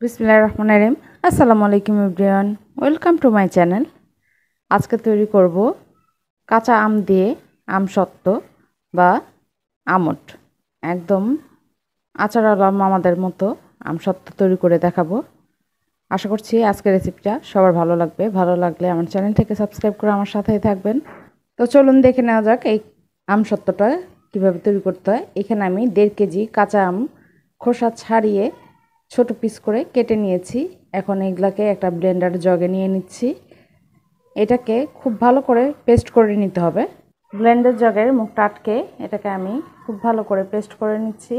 বিসমিল্লাহির রহমানির রহিম। আসসালামু আলাইকুম everyone, welcome to my channel. আজকে তৈরি করব কাঁচা আম দিয়ে আমসত্ত্ব বা আমট। একদম আচারওয়ালা মামাদের মতো আমসত্ত্ব তৈরি করে দেখাবো। আশা করছি আজকের রেসিপিটা সবার ভালো লাগবে। ভালো লাগলে আমার চ্যানেল থেকে সাবস্ক্রাইব করে আমার সাথেই থাকবেন। তো চলুন দেখে নেওয়া যাক এই আমসত্ত্বটা কীভাবে তৈরি করতে হয়। এখানে আমি 1.5 কেজি কাঁচা আম খোসা ছাড়িয়ে ছোট পিস করে কেটে নিয়েছি। এখন এগুলাকে একটা ব্লেন্ডার জগে নিয়ে নিচ্ছি। এটাকে খুব ভালো করে পেস্ট করে নিতে হবে। ব্লেন্ডার জগের মুখটা আটকে এটাকে আমি খুব ভালো করে পেস্ট করে নিচ্ছি।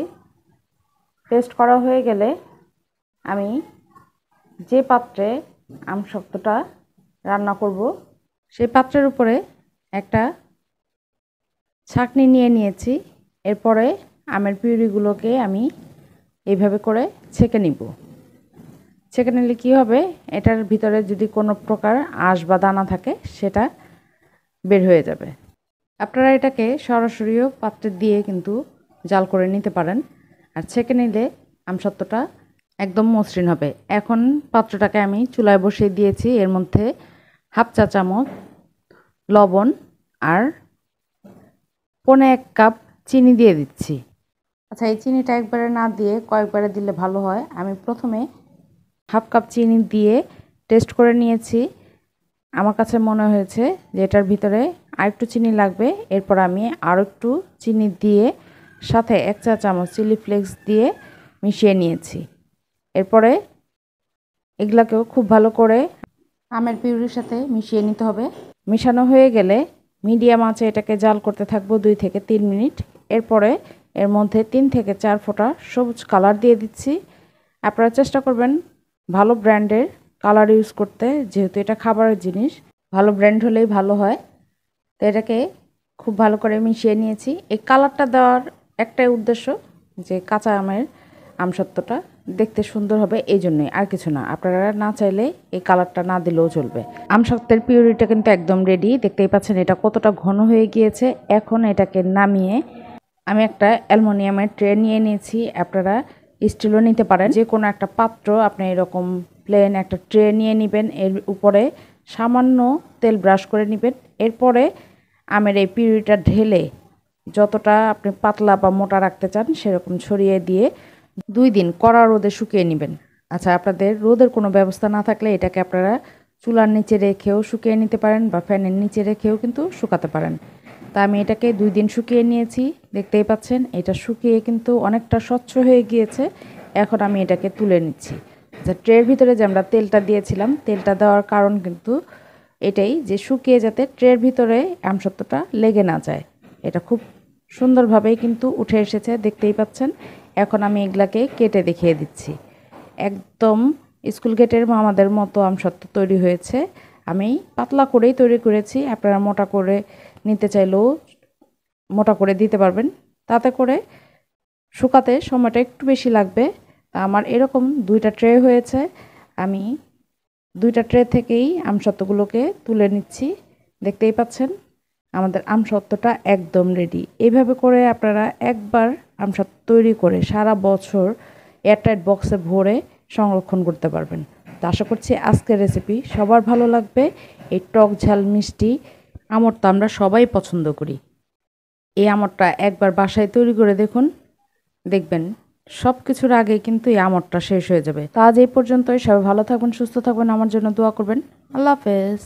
পেস্ট করা হয়ে গেলে আমি যে পাত্রে আমসত্ত্বটা রান্না করব সেই পাত্রের উপরে একটা ছাঁকনি নিয়ে নিয়েছি। এরপরে আমের পিউরিগুলোকে আমি এইভাবে করে ছেঁকে নিব। ছেঁকে নিলে কী হবে, এটার ভিতরে যদি কোনো প্রকার আঁশ বা দানা থাকে সেটা বের হয়ে যাবে। আপনারা এটাকে সরাসরিও পাত্রে দিয়ে কিন্তু জাল করে নিতে পারেন। আর ছেঁকে নিলে আমসত্ত্বটা একদম মসৃণ হবে। এখন পাত্রটাকে আমি চুলায় বসিয়ে দিয়েছি। এর মধ্যে 1/2 চা চামচ লবণ আর 1.25 কাপ চিনি দিয়ে দিচ্ছি। আচ্ছা, এই চিনিটা একবারে না দিয়ে কয়েকবারে দিলে ভালো হয়। আমি প্রথমে 1/2 কাপ চিনি দিয়ে টেস্ট করে নিয়েছি। আমার কাছে মনে হয়েছে যে এটার ভিতরে আরেকটু চিনি লাগবে। এরপর আমি আরও একটু চিনি দিয়ে সাথে 1 চা চামচ চিলি ফ্লেক্স দিয়ে মিশিয়ে নিয়েছি। এরপরে এগুলাকেও খুব ভালো করে আমের পিউরির সাথে মিশিয়ে নিতে হবে। মেশানো হয়ে গেলে মিডিয়াম আঁচে এটাকে জাল করতে থাকবো 2 থেকে 3 মিনিট। এরপরে এর মধ্যে 3 থেকে 4 ফোঁটা সবুজ কালার দিয়ে দিচ্ছি। আপনারা চেষ্টা করবেন ভালো ব্র্যান্ডের কালার ইউজ করতে, যেহেতু এটা খাবারের জিনিস, ভালো ব্র্যান্ড হলেই ভালো হয়। তো এটাকে খুব ভালো করে মিশিয়ে নিয়েছি। এই কালারটা দেওয়ার একটাই উদ্দেশ্য যে কাঁচা আমের আমসত্ত্বটা দেখতে সুন্দর হবে, এই জন্যই, আর কিছু না। আপনারা না চাইলে এই কালারটা না দিলেও চলবে। আমসত্ত্বের পিউরিটা কিন্তু একদম রেডি। দেখতেই পাচ্ছেন এটা কতটা ঘন হয়ে গিয়েছে। এখন এটাকে নামিয়ে আমি একটা অ্যালুমিনিয়ামের ট্রে নিয়ে নিয়েছি। আপনারা স্টিলও নিতে পারেন। যে কোনো একটা পাত্র আপনি এরকম প্লেন একটা ট্রে নিয়ে নেবেন। এর উপরে সামান্য তেল ব্রাশ করে নেবেন। এরপরে আমের এই পিউরিটা ঢেলে যতটা আপনি পাতলা বা মোটা রাখতে চান সেরকম ছড়িয়ে দিয়ে 2 দিন কড়া রোদে শুকিয়ে নেবেন। আচ্ছা, আপনাদের রোদের কোনো ব্যবস্থা না থাকলে এটাকে আপনারা চুলার নিচে রেখেও শুকিয়ে নিতে পারেন বা ফ্যানের নিচে রেখেও কিন্তু শুকাতে পারেন। তা আমি এটাকে 2 দিন শুকিয়ে নিয়েছি। দেখতেই পাচ্ছেন এটা শুকিয়ে কিন্তু অনেকটা স্বচ্ছ হয়ে গিয়েছে। এখন আমি এটাকে তুলে নিচ্ছি। আচ্ছা, ট্রের ভিতরে যে আমরা তেলটা দিয়েছিলাম, তেলটা দেওয়ার কারণ কিন্তু এটাই যে শুকিয়ে যাতে ট্রের ভিতরে আমসত্ত্বটা লেগে না যায়। এটা খুব সুন্দরভাবেই কিন্তু উঠে এসেছে, দেখতেই পাচ্ছেন। এখন আমি এগুলাকে কেটে দেখিয়ে দিচ্ছি। একদম স্কুল গেটের মামাদের মতো আমসত্ত্ব তৈরি হয়েছে। আমি পাতলা করেই তৈরি করেছি। আপনারা মোটা করে নিতে চাইলেও মোটা করে দিতে পারবেন। তাতে করে শুকাতে সময়টা একটু বেশি লাগবে। আমার এরকম 2টা ট্রে হয়েছে। আমি 2টা ট্রে থেকেই আমসত্ত্বগুলোকে তুলে নিচ্ছি। দেখতেই পাচ্ছেন আমাদের আমসত্ত্বটা একদম রেডি। এইভাবে করে আপনারা একবার আমসত্ত্ব তৈরি করে সারা বছর এয়ারটাইট বক্সে ভরে সংরক্ষণ করতে পারবেন। তো আশা করছি আজকের রেসিপি সবার ভালো লাগবে। এই টক ঝাল মিষ্টি আমড়টা আমরা সবাই পছন্দ করি। এই আমড়টা একবার বাসায় তৈরি করে দেখুন, দেখবেন সব কিছুর আগে কিন্তু এই আমড়টা শেষ হয়ে যাবে। তো আজ এই পর্যন্তই। সবাই ভালো থাকবেন, সুস্থ থাকবেন, আমার জন্য দোয়া করবেন। আল্লাহ হাফেজ।